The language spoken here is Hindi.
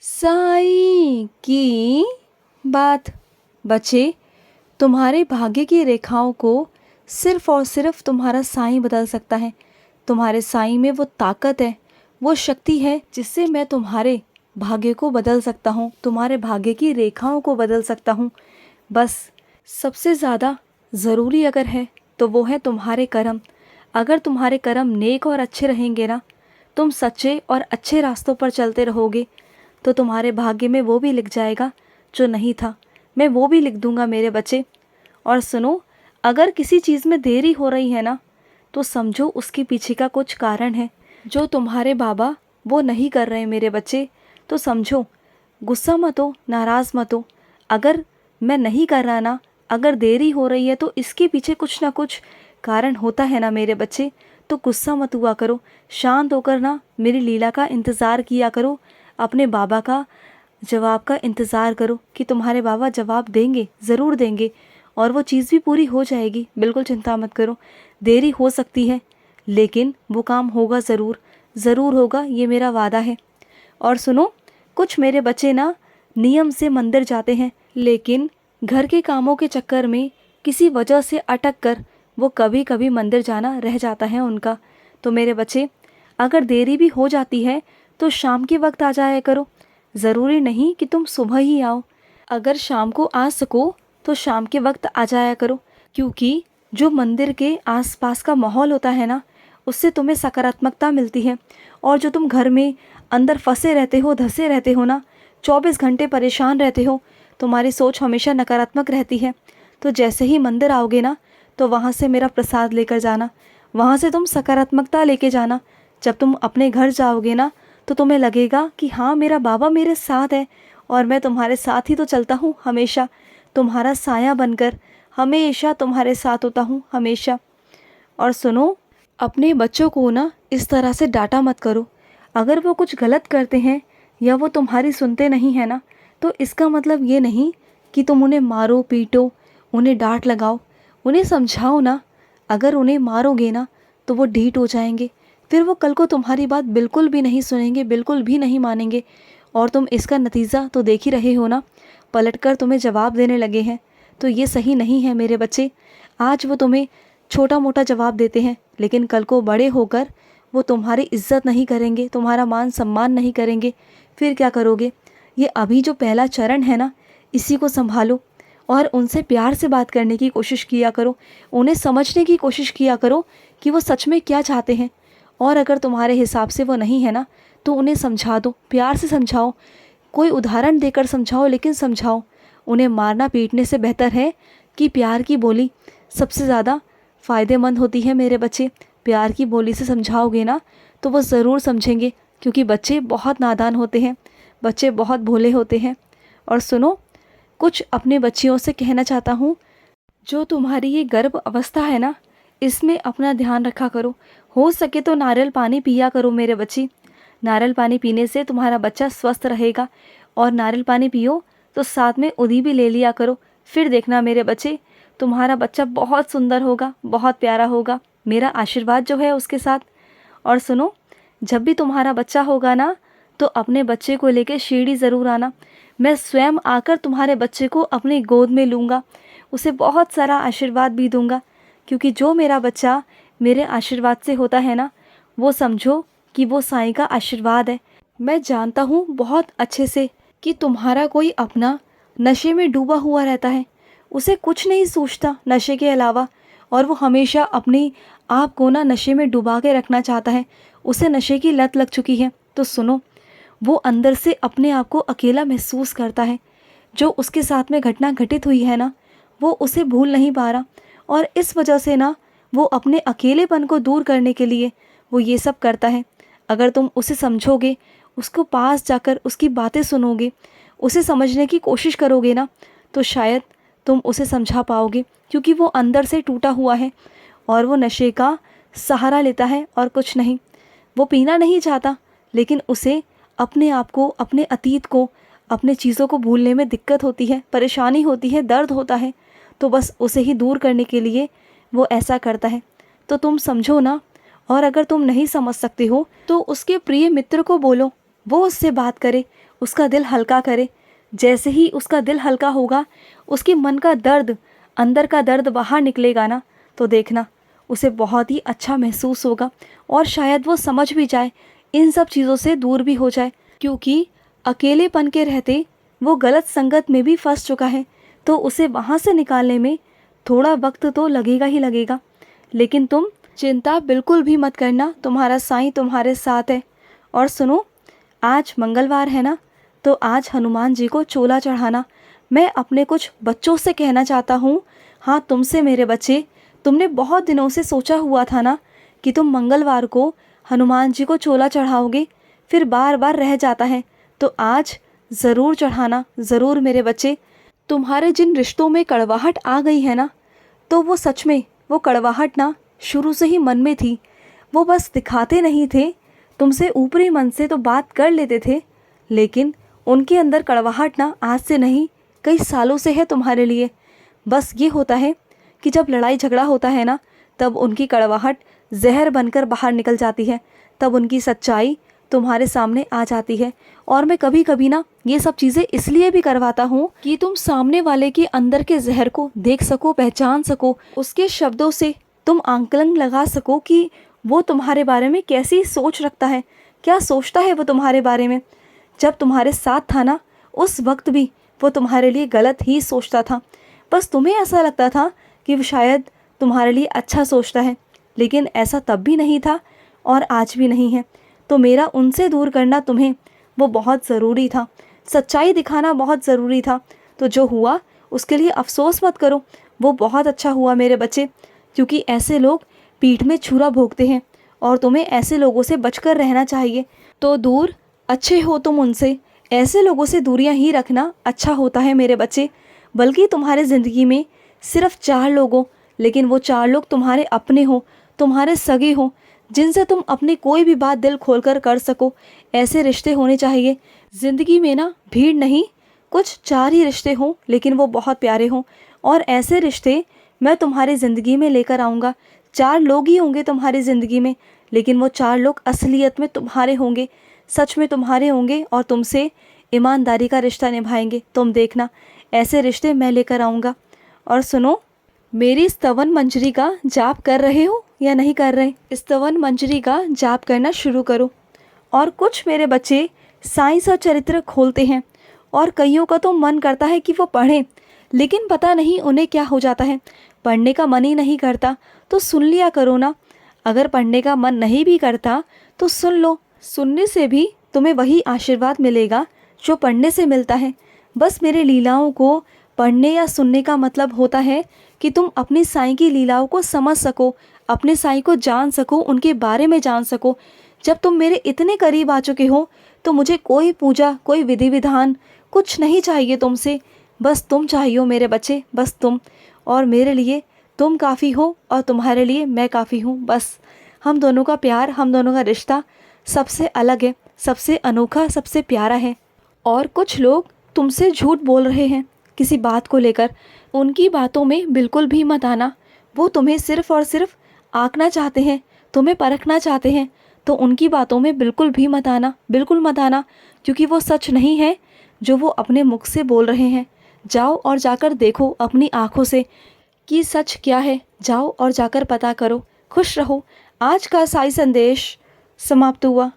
साईं की बात। बच्चे, तुम्हारे भाग्य की रेखाओं को सिर्फ और सिर्फ तुम्हारा साईं बदल सकता है। तुम्हारे साईं में वो ताकत है, वो शक्ति है जिससे मैं तुम्हारे भाग्य को बदल सकता हूँ, तुम्हारे भाग्य की रेखाओं को बदल सकता हूँ। बस सबसे ज़्यादा ज़रूरी अगर है तो वो है तुम्हारे कर्म। अगर तुम्हारे कर्म नेक और अच्छे रहेंगे ना, तुम सच्चे और अच्छे रास्तों पर चलते रहोगे, तो तुम्हारे भाग्य में वो भी लिख जाएगा जो नहीं था, मैं वो भी लिख दूंगा मेरे बच्चे। और सुनो, अगर किसी चीज़ में देरी हो रही है ना, तो समझो उसके पीछे का कुछ कारण है जो तुम्हारे बाबा वो नहीं कर रहे मेरे बच्चे। तो समझो, गुस्सा मत हो, नाराज़ मत हो। अगर मैं नहीं कर रहा ना, अगर देरी हो रही है तो इसके पीछे कुछ ना कुछ कारण होता है ना मेरे बच्चे। तो गुस्सा मत हुआ करो, शांत होकर ना मेरी लीला का इंतज़ार किया करो, अपने बाबा का जवाब का इंतज़ार करो कि तुम्हारे बाबा जवाब देंगे, ज़रूर देंगे, और वो चीज़ भी पूरी हो जाएगी। बिल्कुल चिंता मत करो, देरी हो सकती है लेकिन वो काम होगा ज़रूर, ज़रूर होगा, ये मेरा वादा है। और सुनो, कुछ मेरे बच्चे ना नियम से मंदिर जाते हैं, लेकिन घर के कामों के चक्कर में किसी वजह से अटक कर वो कभी कभी मंदिर जाना रह जाता है उनका। तो मेरे बच्चे, अगर देरी भी हो जाती है तो शाम के वक्त आ जाया करो, ज़रूरी नहीं कि तुम सुबह ही आओ। अगर शाम को आ सको तो शाम के वक्त आ जाया करो, क्योंकि जो मंदिर के आसपास का माहौल होता है ना, उससे तुम्हें सकारात्मकता मिलती है। और जो तुम घर में अंदर फंसे रहते हो, धंसे रहते हो ना, 24 घंटे परेशान रहते हो, तुम्हारी सोच हमेशा नकारात्मक रहती है। तो जैसे ही मंदिर आओगे ना, तो वहाँ से मेरा प्रसाद लेकर जाना, वहाँ से तुम सकारात्मकता लेके जाना। जब तुम अपने घर जाओगे ना, तो तुम्हें लगेगा कि हाँ, मेरा बाबा मेरे साथ है और मैं तुम्हारे साथ ही तो चलता हूँ हमेशा, तुम्हारा साया बनकर हमेशा तुम्हारे साथ होता हूँ हमेशा। और सुनो, अपने बच्चों को ना इस तरह से डांटा मत करो। अगर वो कुछ गलत करते हैं या वो तुम्हारी सुनते नहीं है ना, तो इसका मतलब ये नहीं कि तुम उन्हें मारो पीटो, उन्हें डांट लगाओ, उन्हें समझाओ ना। अगर उन्हें मारोगे ना तो वो ढीठ हो जाएंगे, फिर वो कल को तुम्हारी बात बिल्कुल भी नहीं सुनेंगे, बिल्कुल भी नहीं मानेंगे। और तुम इसका नतीजा तो देख ही रहे हो ना, पलटकर तुम्हें जवाब देने लगे हैं। तो ये सही नहीं है मेरे बच्चे। आज वो तुम्हें छोटा मोटा जवाब देते हैं, लेकिन कल को बड़े होकर वो तुम्हारी इज्जत नहीं करेंगे, तुम्हारा मान सम्मान नहीं करेंगे। फिर क्या करोगे? ये अभी जो पहला चरण है ना, इसी को संभालो और उनसे प्यार से बात करने की कोशिश किया करो, उन्हें समझने की कोशिश किया करो कि वो सच में क्या चाहते हैं। और अगर तुम्हारे हिसाब से वो नहीं है ना, तो उन्हें समझा दो, प्यार से समझाओ, कोई उदाहरण देकर समझाओ, लेकिन समझाओ। उन्हें मारना पीटने से बेहतर है कि प्यार की बोली सबसे ज़्यादा फ़ायदेमंद होती है मेरे बच्चे। प्यार की बोली से समझाओगे ना तो वो ज़रूर समझेंगे, क्योंकि बच्चे बहुत नादान होते हैं, बच्चे बहुत भोले होते हैं। और सुनो, कुछ अपने बच्चियों से कहना चाहता हूँ, जो तुम्हारी ये गर्भ अवस्था है ना, इसमें अपना ध्यान रखा करो। हो सके तो नारियल पानी पिया करो मेरे बच्ची। नारियल पानी पीने से तुम्हारा बच्चा स्वस्थ रहेगा। और नारियल पानी पियो तो साथ में उधी भी ले लिया करो। फिर देखना मेरे बच्चे, तुम्हारा बच्चा बहुत सुंदर होगा, बहुत प्यारा होगा, मेरा आशीर्वाद जो है उसके साथ। और सुनो, जब भी तुम्हारा बच्चा होगा ना, तो अपने बच्चे को लेकर शिरडी ज़रूर आना। मैं स्वयं आकर तुम्हारे बच्चे को अपनी गोद में लूँगा, उसे बहुत सारा आशीर्वाद भी दूँगा, क्योंकि जो मेरा बच्चा मेरे आशीर्वाद से होता है ना, वो समझो कि वो साईं का आशीर्वाद है। मैं जानता हूँ बहुत अच्छे से कि तुम्हारा कोई अपना नशे में डूबा हुआ रहता है, उसे कुछ नहीं सोचता नशे के अलावा, और वो हमेशा अपने आप को ना नशे में डुबा के रखना चाहता है, उसे नशे की लत लग चुकी है। तो सुनो, वो अंदर से अपने आप को अकेला महसूस करता है। जो उसके साथ में घटना घटित हुई है ना, वो उसे भूल नहीं पा रहा, और इस वजह से ना वो अपने अकेलेपन को दूर करने के लिए वो ये सब करता है। अगर तुम उसे समझोगे, उसको पास जाकर उसकी बातें सुनोगे, उसे समझने की कोशिश करोगे ना, तो शायद तुम उसे समझा पाओगे, क्योंकि वो अंदर से टूटा हुआ है और वो नशे का सहारा लेता है और कुछ नहीं। वो पीना नहीं चाहता, लेकिन उसे अपने आप को, अपने अतीत को, अपने चीज़ों को भूलने में दिक्कत होती है, परेशानी होती है, दर्द होता है, तो बस उसे ही दूर करने के लिए वो ऐसा करता है। तो तुम समझो ना, और अगर तुम नहीं समझ सकते हो तो उसके प्रिय मित्र को बोलो, वो उससे बात करे, उसका दिल हल्का करे। जैसे ही उसका दिल हल्का होगा, उसके मन का दर्द, अंदर का दर्द बाहर निकलेगा ना, तो देखना उसे बहुत ही अच्छा महसूस होगा और शायद वो समझ भी जाए, इन सब चीज़ों से दूर भी हो जाए। क्योंकि अकेलेपन के रहते वो गलत संगत में भी फंस चुका है, तो उसे वहाँ से निकालने में थोड़ा वक्त तो लगेगा ही लगेगा। लेकिन तुम चिंता बिल्कुल भी मत करना, तुम्हारा साईं तुम्हारे साथ है। और सुनो, आज मंगलवार है ना, तो आज हनुमान जी को चोला चढ़ाना। मैं अपने कुछ बच्चों से कहना चाहता हूँ, हाँ तुमसे मेरे बच्चे, तुमने बहुत दिनों से सोचा हुआ था ना कि तुम मंगलवार को हनुमान जी को चोला चढ़ाओगे, फिर बार बार रह जाता है, तो आज ज़रूर चढ़ाना, ज़रूर मेरे बच्चे। तुम्हारे जिन रिश्तों में कड़वाहट आ गई है ना, तो वो सच में वो कड़वाहट ना शुरू से ही मन में थी, वो बस दिखाते नहीं थे, तुमसे ऊपरी मन से तो बात कर लेते थे, लेकिन उनके अंदर कड़वाहट ना आज से नहीं, कई सालों से है तुम्हारे लिए। बस ये होता है कि जब लड़ाई झगड़ा होता है ना, तब उनकी कड़वाहट जहर बनकर बाहर निकल जाती है, तब उनकी सच्चाई तुम्हारे सामने आ जाती है। और मैं कभी कभी ना ये सब चीज़ें इसलिए भी करवाता हूँ कि तुम सामने वाले के अंदर के जहर को देख सको, पहचान सको, उसके शब्दों से तुम आंकलन लगा सको कि वो तुम्हारे बारे में कैसी सोच रखता है, क्या सोचता है वो तुम्हारे बारे में। जब तुम्हारे साथ था ना, उस वक्त भी वो तुम्हारे लिए गलत ही सोचता था, बस तुम्हें ऐसा लगता था कि वो शायद तुम्हारे लिए अच्छा सोचता है, लेकिन ऐसा तब भी नहीं था और आज भी नहीं है। तो मेरा उनसे दूर करना तुम्हें वो बहुत ज़रूरी था, सच्चाई दिखाना बहुत ज़रूरी था। तो जो हुआ उसके लिए अफसोस मत करो, वो बहुत अच्छा हुआ मेरे बच्चे, क्योंकि ऐसे लोग पीठ में छुरा भोंकते हैं और तुम्हें ऐसे लोगों से बचकर रहना चाहिए। तो दूर अच्छे हो तुम उनसे, ऐसे लोगों से दूरियां ही रखना अच्छा होता है मेरे बच्चे। बल्कि तुम्हारे ज़िंदगी में सिर्फ 4 लोग हो, लेकिन वो 4 लोग तुम्हारे अपने हो, तुम्हारे सगे हो, जिनसे तुम अपनी कोई भी बात दिल खोलकर कर सको। ऐसे रिश्ते होने चाहिए ज़िंदगी में ना, भीड़ नहीं, कुछ 4 ही रिश्ते हों, लेकिन वो बहुत प्यारे हों। और ऐसे रिश्ते मैं तुम्हारी ज़िंदगी में लेकर आऊँगा। 4 लोग ही होंगे तुम्हारी ज़िंदगी में, लेकिन वो 4 लोग असलियत में तुम्हारे होंगे, सच में तुम्हारे होंगे और तुमसे ईमानदारी का रिश्ता निभाएंगे। तुम देखना, ऐसे रिश्ते मैं लेकर आऊँगा। और सुनो, मेरी स्तवन मंजरी का जाप कर रहे हो या नहीं कर रहे? स्तवन मंजरी का जाप करना शुरू करो। और कुछ मेरे बच्चे साइंस और चरित्र खोलते हैं, और कईयों का तो मन करता है कि वो पढ़ें, लेकिन पता नहीं उन्हें क्या हो जाता है, पढ़ने का मन ही नहीं करता। तो सुन लिया करो ना, अगर पढ़ने का मन नहीं भी करता तो सुन लो, सुनने से भी तुम्हें वही आशीर्वाद मिलेगा जो पढ़ने से मिलता है। बस मेरे लीलाओं को पढ़ने या सुनने का मतलब होता है कि तुम अपनी साईं की लीलाओं को समझ सको, अपने साईं को जान सको, उनके बारे में जान सको। जब तुम मेरे इतने करीब आ चुके हो, तो मुझे कोई पूजा, कोई विधि विधान कुछ नहीं चाहिए तुमसे। बस तुम चाहिए मेरे बच्चे, बस तुम। और मेरे लिए तुम काफ़ी हो और तुम्हारे लिए मैं काफ़ी हूँ। बस हम दोनों का प्यार, हम दोनों का रिश्ता सबसे अलग है, सबसे अनोखा, सबसे प्यारा है। और कुछ लोग तुमसे झूठ बोल रहे हैं किसी बात को लेकर, उनकी बातों में बिल्कुल भी मत आना। वो तुम्हें सिर्फ़ और सिर्फ आंकना चाहते हैं, तुम्हें परखना चाहते हैं, तो उनकी बातों में बिल्कुल भी मत आना, बिल्कुल मत आना, क्योंकि वो सच नहीं है जो वो अपने मुख से बोल रहे हैं। जाओ और जाकर देखो अपनी आँखों से कि सच क्या है, जाओ और जाकर पता करो। खुश रहो। आज का साई संदेश समाप्त हुआ।